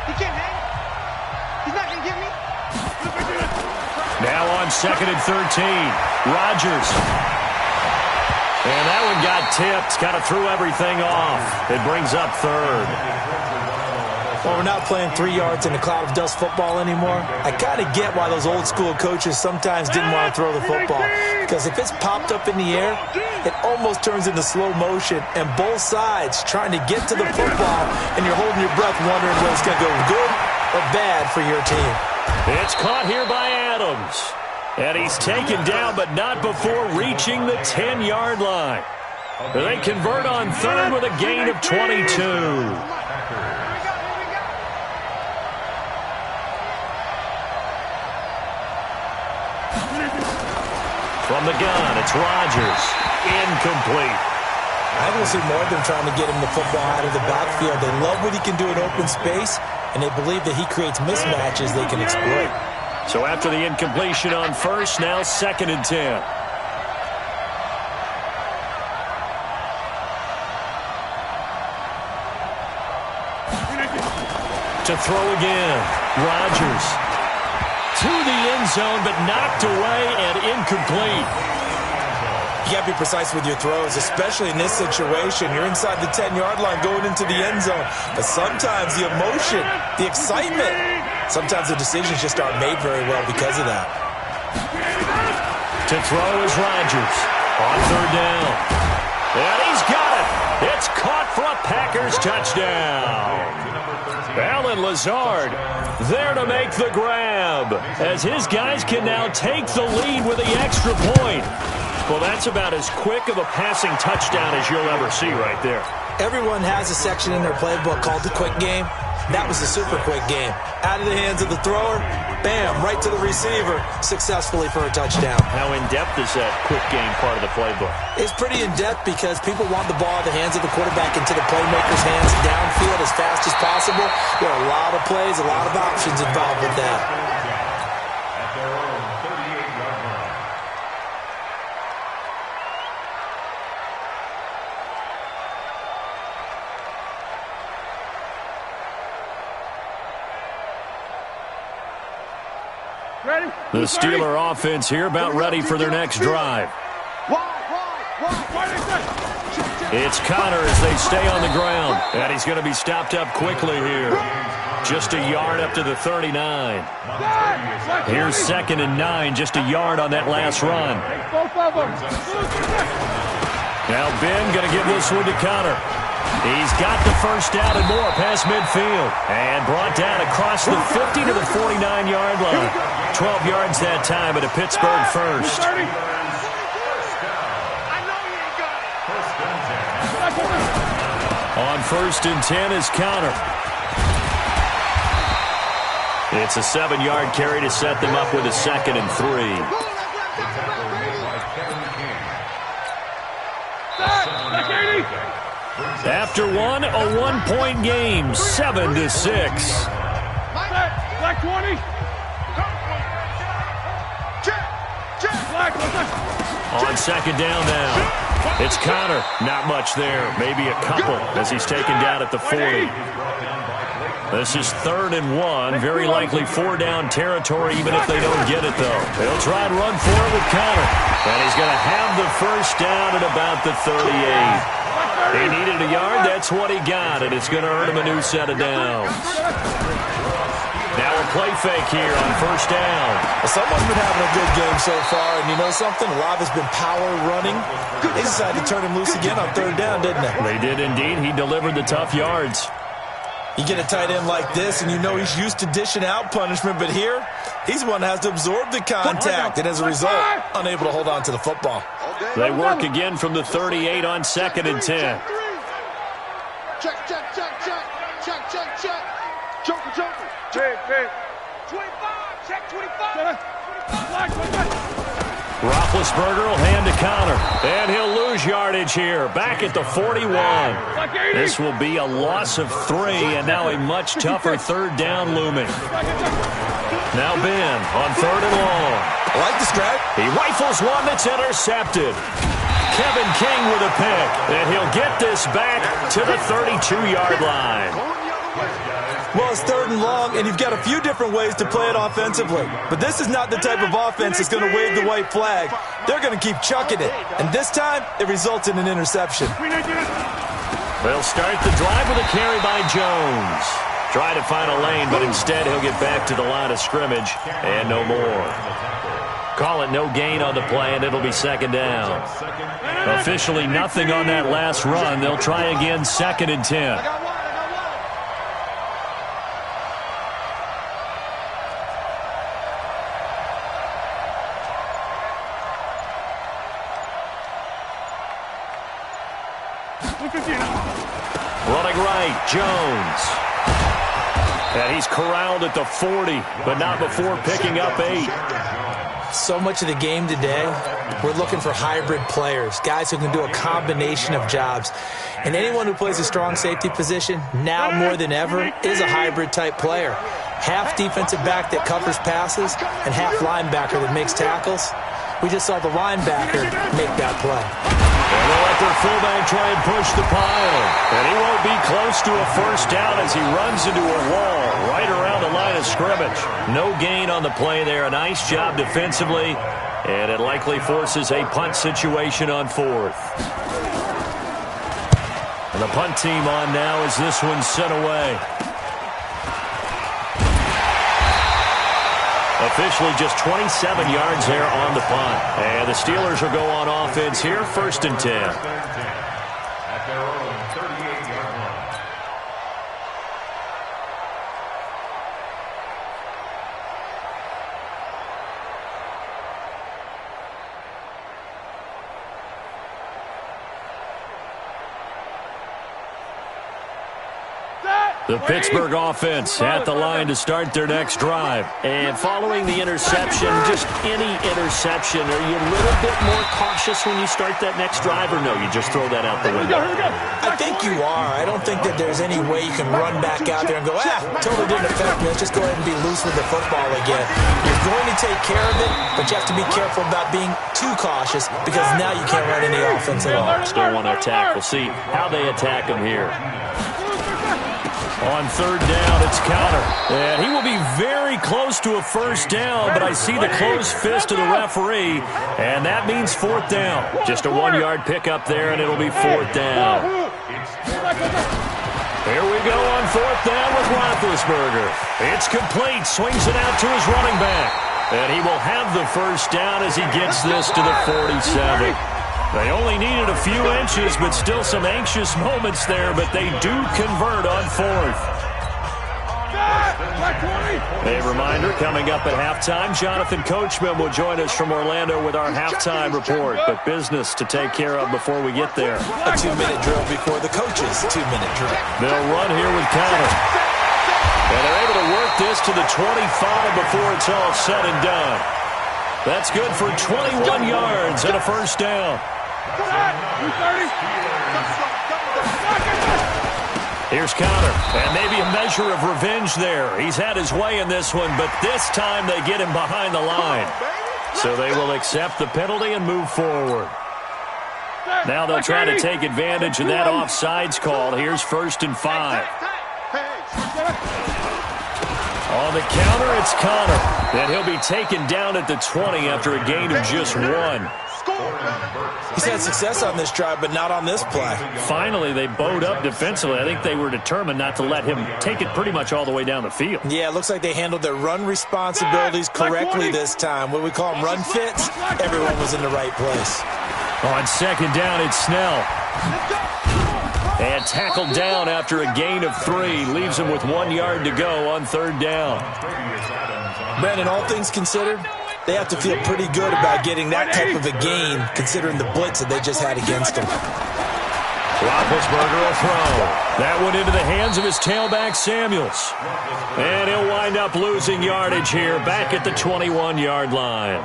He can't hang. He's not going to get me. Now on 2nd and 13. Rodgers. And that one got tipped. Kind of threw everything off. It brings up 3rd. Well, we're not playing 3 yards in a cloud of dust football anymore. I kind of get why those old school coaches sometimes didn't want to throw the football. Because if it's popped up in the air, it almost turns into slow motion. And both sides trying to get to the football, and you're holding your breath wondering whether it's going to go good or bad for your team. It's caught here by Adams. And he's taken down, but not before reaching the 10-yard line. They convert on 3rd with a gain of 22. From the gun, it's Rodgers. Incomplete. I will see more of them trying to get him the football out of the backfield. They love what he can do in open space, and they believe that he creates mismatches they can exploit. So after the incompletion on 1st, now 2nd and 10. To throw again, Rodgers. To the end zone, but knocked away and incomplete. You got to be precise with your throws, especially in this situation. You're inside the 10-yard line going into the end zone. But sometimes the emotion, the excitement, sometimes the decisions just aren't made very well because of that. To throw is Rodgers on 3rd down. And he's got it. It's caught for a Packers touchdown. Allen Lazard there to make the grab as his guys can now take the lead with the extra point. Well, that's about as quick of a passing touchdown as you'll ever see right there. Everyone has a section in their playbook called the quick game. That was the super quick game. Out of the hands of the thrower, bam, right to the receiver, successfully for a touchdown. How in-depth is that quick game part of the playbook? It's pretty in-depth because people want the ball out of the hands of the quarterback into the playmaker's hands downfield as fast as possible. There are a lot of plays, a lot of options involved with that. The Steeler offense here about ready for their next drive. It's Connor as they stay on the ground. And he's going to be stopped up quickly here. Just a yard up to the 39. Here's 2nd and 9, just a yard on that last run. Now Ben going to give this one to Connor. He's got the first down and more past midfield. And brought down across the 50 to the 49-yard line. 12 yards that time at a Pittsburgh first. On 1st and 10 is Connor. It's a 7-yard carry to set them up with a 2nd and 3. After one, a one-point game, 7-6. Black 20. On 2nd down now. It's Connor. Not much there. Maybe a couple as he's taken down at the 40. This is 3rd and 1. Very likely 4-down territory even if they don't get it, though. They'll try and run for it with Connor. And he's going to have the first down at about the 38. He needed a yard. That's what he got, and it's going to earn him a new set of downs. Now a play fake here on 1st down. Well, someone's been having a good game so far, and you know something? A lot has been power running. They decided to turn him loose again on 3rd down, didn't they? They did indeed. He delivered the tough yards. You get a tight end like this, and you know he's used to dishing out punishment, but here, he's the one that has to absorb the contact, and as a result, unable to hold on to the football. They work again from the 38 on 2nd and 10. Check. Joker. Check. 25. Check 25. Roethlisberger will hand to Connor, and he'll lose yardage here. Back at the 41. This will be a loss of 3, and now a much tougher 3rd down looming. Now Ben on 3rd and long. I like the strat. He rifles one that's intercepted. Kevin King with a pick, and he'll get this back to the 32-yard line. Well, it's 3rd and long, and you've got a few different ways to play it offensively. But this is not the type of offense that's going to wave the white flag. They're going to keep chucking it. And this time, it results in an interception. They'll start the drive with a carry by Jones. Try to find a lane, but instead he'll get back to the line of scrimmage and no more. Call it no gain on the play, and it'll be 2nd down. Officially nothing on that last run. They'll try again 2nd and 10. Running right, Jones. And he's corralled at the 40, but not before picking up 8. So much of the game today, we're looking for hybrid players, guys who can do a combination of jobs. And anyone who plays a strong safety position, now more than ever, is a hybrid-type player. Half defensive back that covers passes and half linebacker that makes tackles. We just saw the linebacker make that play. And they'll let their fullback try and push the pile. And he won't be close to a 1st down as he runs into a wall right around the line of scrimmage. No gain on the play there. A nice job defensively. And it likely forces a punt situation on 4th. And the punt team on now as this one's sent away. Officially just 27 yards there on the punt. And the Steelers will go on offense here, 1st and 10. At their own 38-yard line. The Pittsburgh offense at the line to start their next drive. And following the interception, just any interception, are you a little bit more cautious when you start that next drive, or no, you just throw that out the window? I think you are. I don't think that there's any way you can run back out there and go, totally didn't affect me. Let's just go ahead and be loose with the football again. You're going to take care of it, but you have to be careful about being too cautious because now you can't run any offense at all. Still want to attack. We'll see how they attack him here. On 3rd down, it's Counter. And he will be very close to a 1st down, but I see the closed fist of the referee, and that means 4th down. Just a 1-yard pickup there, and it'll be 4th down. Here we go on 4th down with Roethlisberger. It's complete. Swings it out to his running back. And he will have the 1st down as he gets this to the 47. They only needed a few inches, but still some anxious moments there, but they do convert on 4th. A reminder, coming up at halftime, Jonathan Coachman will join us from Orlando with our halftime report, but business to take care of before we get there. A 2-minute drill before the coach's 2-minute drill. They'll run here with Counter. And they're able to work this to the 25 before it's all said and done. That's good for 21 yards and a 1st down. Here's Counter, and maybe a measure of revenge there. He's had his way in this one, but this time they get him behind the line. So they will accept the penalty and move forward. Now they'll try to take advantage of that offsides call. Here's 1st and 5. On the counter, it's Connor. And he'll be taken down at the 20 after a gain of just 1. He's had success on this drive, but not on this play. Finally, they bowed up defensively. I think they were determined not to let him take it pretty much all the way down the field. Yeah, it looks like they handled their run responsibilities correctly this time. What we call them run fits, everyone was in the right place. On 2nd down, it's Snell. And tackled down after a gain of 3. Leaves him with 1 yard to go on 3rd down. Brandon, all things considered, they have to feel pretty good about getting that type of a gain, considering the blitz that they just had against them. Roethlisberger will throw. That one into the hands of his tailback, Samuels. And he'll wind up losing yardage here, back at the 21-yard line.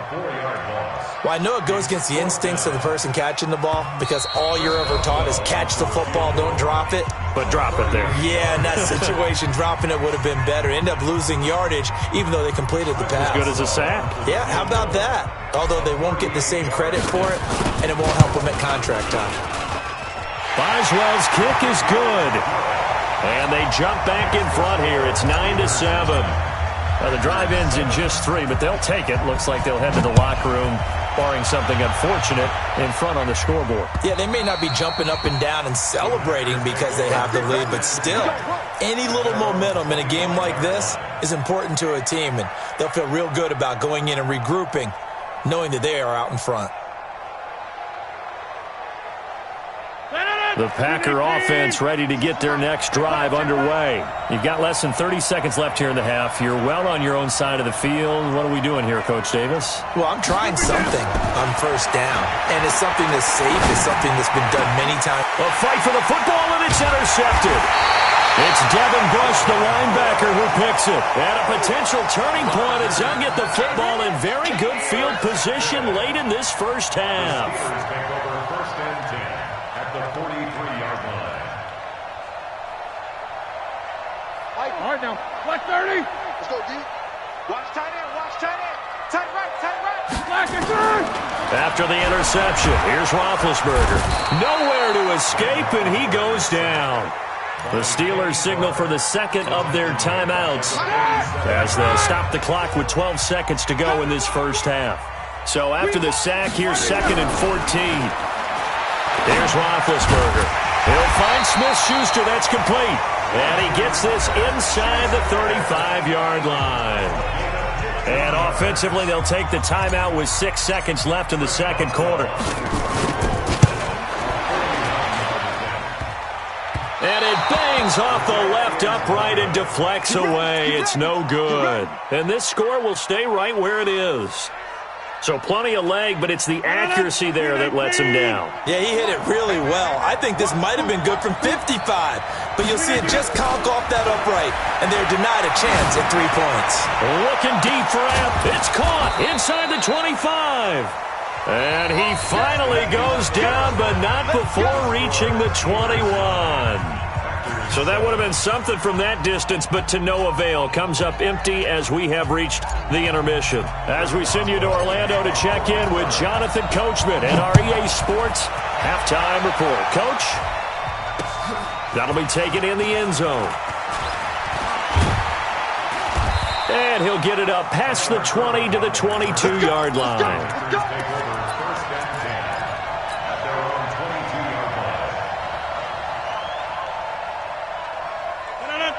Well, I know it goes against the instincts of the person catching the ball because all you're ever taught is catch the football, don't drop it. But drop it there. Yeah, in that situation, dropping it would have been better. End up losing yardage, even though they completed the pass. As good as a sack. Yeah, how about that? Although they won't get the same credit for it, and it won't help them at contract time. Boswell's kick is good. And they jump back in front here. It's 9-7. Well, the drive ends in just 3, but they'll take it. Looks like they'll head to the locker room, barring something unfortunate, in front on the scoreboard. Yeah, they may not be jumping up and down and celebrating because they have the lead, but still, any little momentum in a game like this is important to a team, and they'll feel real good about going in and regrouping, knowing that they are out in front. The Packer offense ready to get their next drive underway. You've got less than 30 seconds left here in the half. You're well on your own side of the field. What are we doing here, Coach Davis? Well, I'm trying something on first down, and it's something that's safe. It's something that's been done many times. A fight for the football, and it's intercepted. It's Devin Bush, the linebacker, who picks it. And a potential turning point as they'll get the football in very good field position late in this first half. All right, now. Black 30. Let's go, D. Watch tight end. Watch tight end. Tight right. Tight right. Black and 3. After the interception, here's Roethlisberger. Nowhere to escape, and he goes down. The Steelers signal for the second of their timeouts as they'll stop the clock with 12 seconds to go in this first half. So after the sack, here's 2nd and 14. Here's Roethlisberger. He'll find Smith-Schuster. That's complete. And he gets this inside the 35-yard line. And offensively, they'll take the timeout with 6 seconds left in the second quarter. And it bangs off the left upright and deflects away. It's no good. And this score will stay right where it is. So plenty of leg, but it's the accuracy there that lets him down. Yeah, he hit it really well. I think this might have been good from 55, but you'll see it just conk off that upright, and they're denied a chance at 3 points. Looking deep for App. It's caught inside the 25. And he finally goes down, but not before reaching the 21. So that would have been something from that distance, but to no avail. Comes up empty as we have reached the intermission. As we send you to Orlando to check in with Jonathan Coachman and our EA Sports Halftime Report. Coach, that'll be taken in the end zone. And he'll get it up past the 20 to the 22-yard line.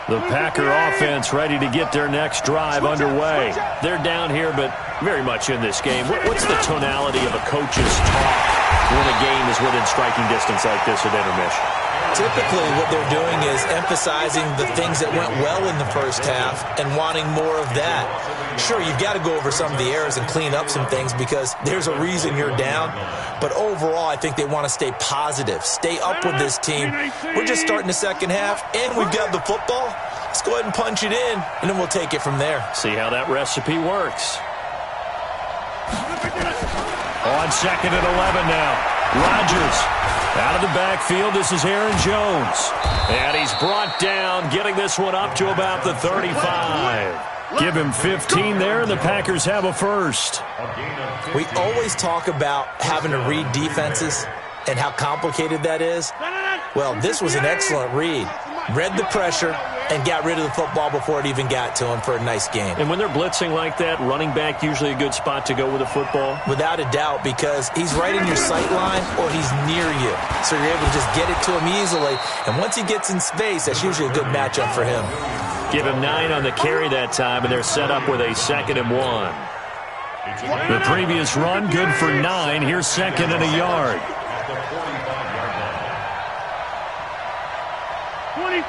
The Packer offense ready to get their next drive underway. They're down here, but very much in this game. What's the tonality of a coach's talk when a game is within striking distance like this at intermission? Typically, what they're doing is emphasizing the things that went well in the first half and wanting more of that. Sure, you've got to go over some of the errors and clean up some things because there's a reason you're down. But overall, I think they want to stay positive, stay up with this team. We're just starting the second half, and we've got the football. Let's go ahead and punch it in, and then we'll take it from there. See how that recipe works. On 2nd and 11 now. Rodgers out of the backfield. This is Aaron Jones. And he's brought down, getting this one up to about the 35. Give him 15 there, and the Packers have a first. We always talk about having to read defenses and how complicated that is. Well, this was an excellent read. Read the pressure and got rid of the football before it even got to him for a nice game. And when they're blitzing like that, running back usually a good spot to go with the football? Without a doubt, because he's right in your sight line or he's near you. So you're able to just get it to him easily. And once he gets in space, that's usually a good matchup for him. Give him 9 on the carry that time, and they're set up with a 2nd and 1. The previous run, good for 9. Here's 2nd and a yard. 26.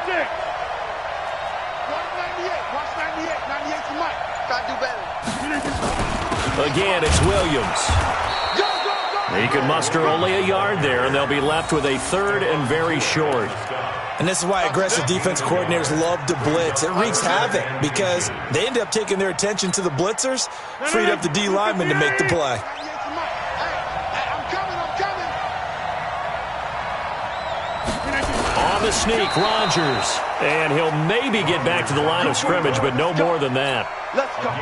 Watch 98. Watch 98. 98 to Mike. Gotta do better. Again, it's Williams. Go, go, go. He can muster only a yard there, and they'll be left with a 3rd and very short. And this is why aggressive defense coordinators love to blitz. It wreaks havoc because they end up taking their attention to the blitzers, freed up the D lineman to make the play. On the sneak, Rodgers. And he'll maybe get back to the line of scrimmage, but no more than that. Let's go.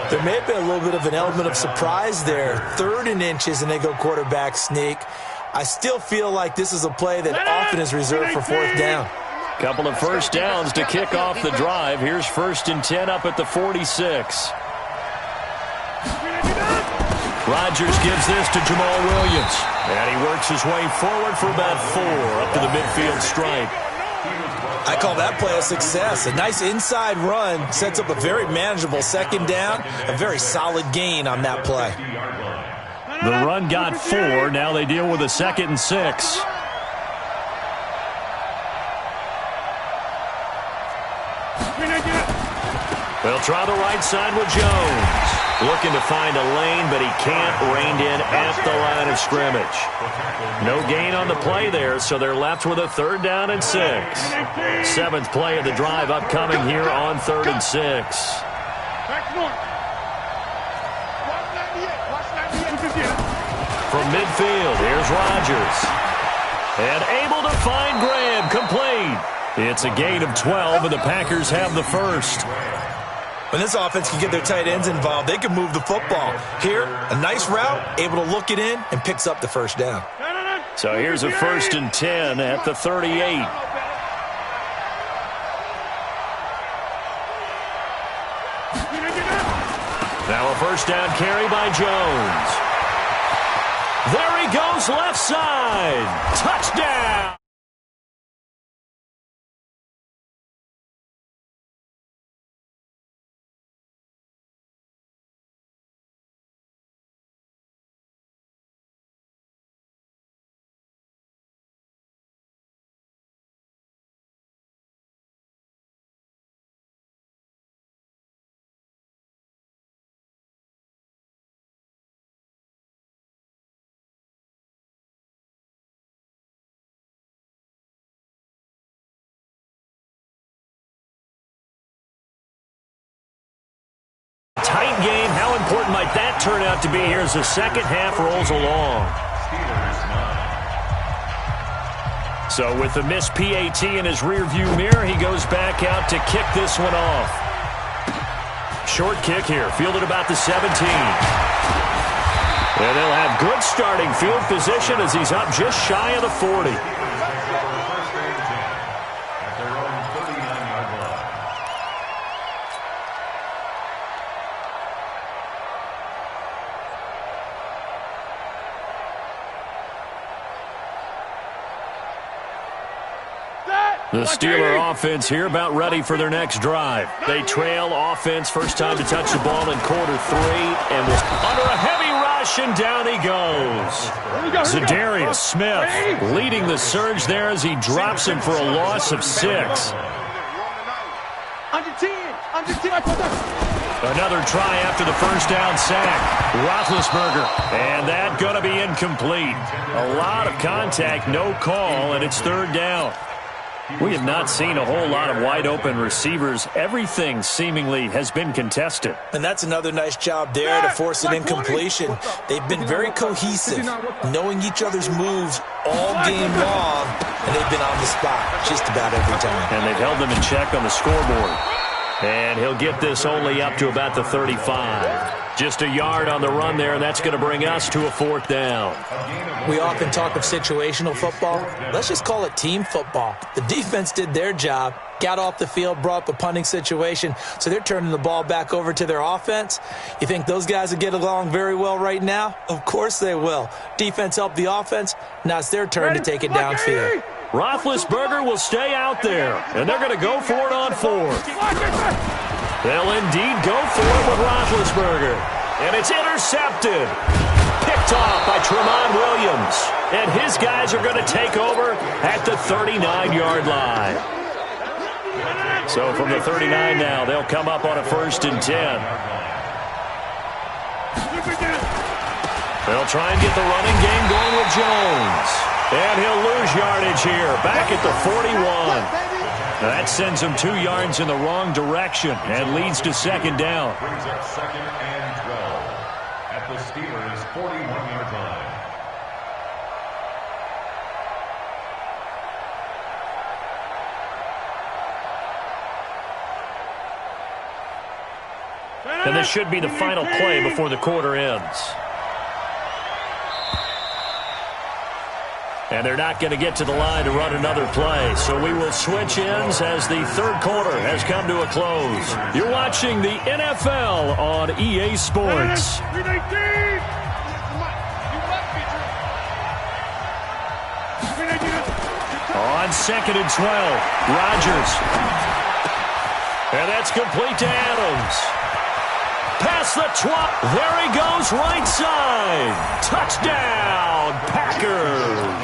There may have been a little bit of an element of surprise there. 3rd and inches, and they go quarterback sneak. I still feel like this is a play that often is reserved for 4th down. Couple of first downs to kick off the drive. Here's 1st and 10 up at the 46. Rodgers gives this to Jamal Williams. And he works his way forward for about 4 up to the midfield stripe. I call that play a success. A nice inside run sets up a very manageable 2nd down. A very solid gain on that play. The run got 4. Now they deal with a 2nd and 6. They'll try the right side with Jones. Looking to find a lane, but he can't. Reined in at the line of scrimmage. No gain on the play there, so they're left with a 3rd down and 6. 7th play of the drive upcoming here on 3rd and 6. From midfield, here's Rodgers. And able to find Graham, complete. It's a gain of 12, and the Packers have the 1st. When this offense can get their tight ends involved, they can move the football. Here, a nice route, able to look it in, and picks up the 1st down. So here's a 1st and 10 at the 38. Now a 1st down carry by Jones. There he goes, left side. Touchdown. Tight game. How important might that turn out to be here as the 2nd half rolls along? So with the missed PAT in his rearview mirror, he goes back out to kick this one off. Short kick here, fielded about the 17. And they'll have good starting field position as he's up just shy of the 40. The Steeler offense here about ready for their next drive. They trail offense, first time to touch the ball in quarter 3, and was under a heavy rush, and down he goes. Zadarius Smith leading the surge there as he drops him for a loss of 6. Under 10, under 10. Another try after the 1st down sack. Roethlisberger, and that going to be incomplete. A lot of contact, no call, and it's 3rd down. We have not seen a whole lot of wide-open receivers. Everything seemingly has been contested. And that's another nice job there to force an incompletion. They've been very cohesive, knowing each other's moves all game long, and they've been on the spot just about every time. And they've held them in check on the scoreboard. And he'll get this only up to about the 35. Just a yard on the run there, and that's going to bring us to a 4th down. We often talk of situational football. Let's just call it team football. The defense did their job, got off the field, brought up a punting situation, so they're turning the ball back over to their offense. You think those guys will get along very well right now? Of course they will. Defense helped the offense. Now it's their turn to take it downfield. Roethlisberger will stay out there, and they're going to go for it on 4th. They'll indeed go for it with Roethlisberger, and it's intercepted. Picked off by Tramon Williams, and his guys are going to take over at the 39-yard line. So from the 39 now, they'll come up on a 1st and 10. They'll try and get the running game going with Jones. And he'll lose yardage here, back at the 41. That sends him 2 yards in the wrong direction and leads to 2nd down. Brings up 2nd and 12 at the Steelers' 41-yard line. And this should be the final play before the quarter ends. And they're not going to get to the line to run another play. So we will switch ends as the third quarter has come to a close. You're watching the NFL on EA Sports. On 2nd and 12, Rodgers. And that's complete to Adams. Past the 12. There he goes, right side. Touchdown, Packers.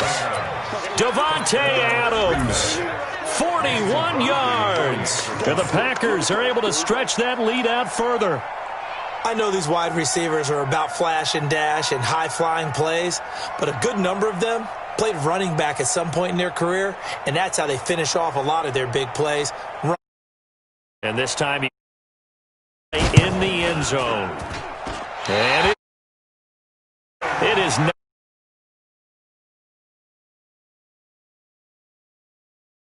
Davante Adams, 41 yards. And the Packers are able to stretch that lead out further. I know these wide receivers are about flash and dash and high-flying plays, but a good number of them played running back at some point in their career, and that's how they finish off a lot of their big plays. And this time he in the end zone. And it is not.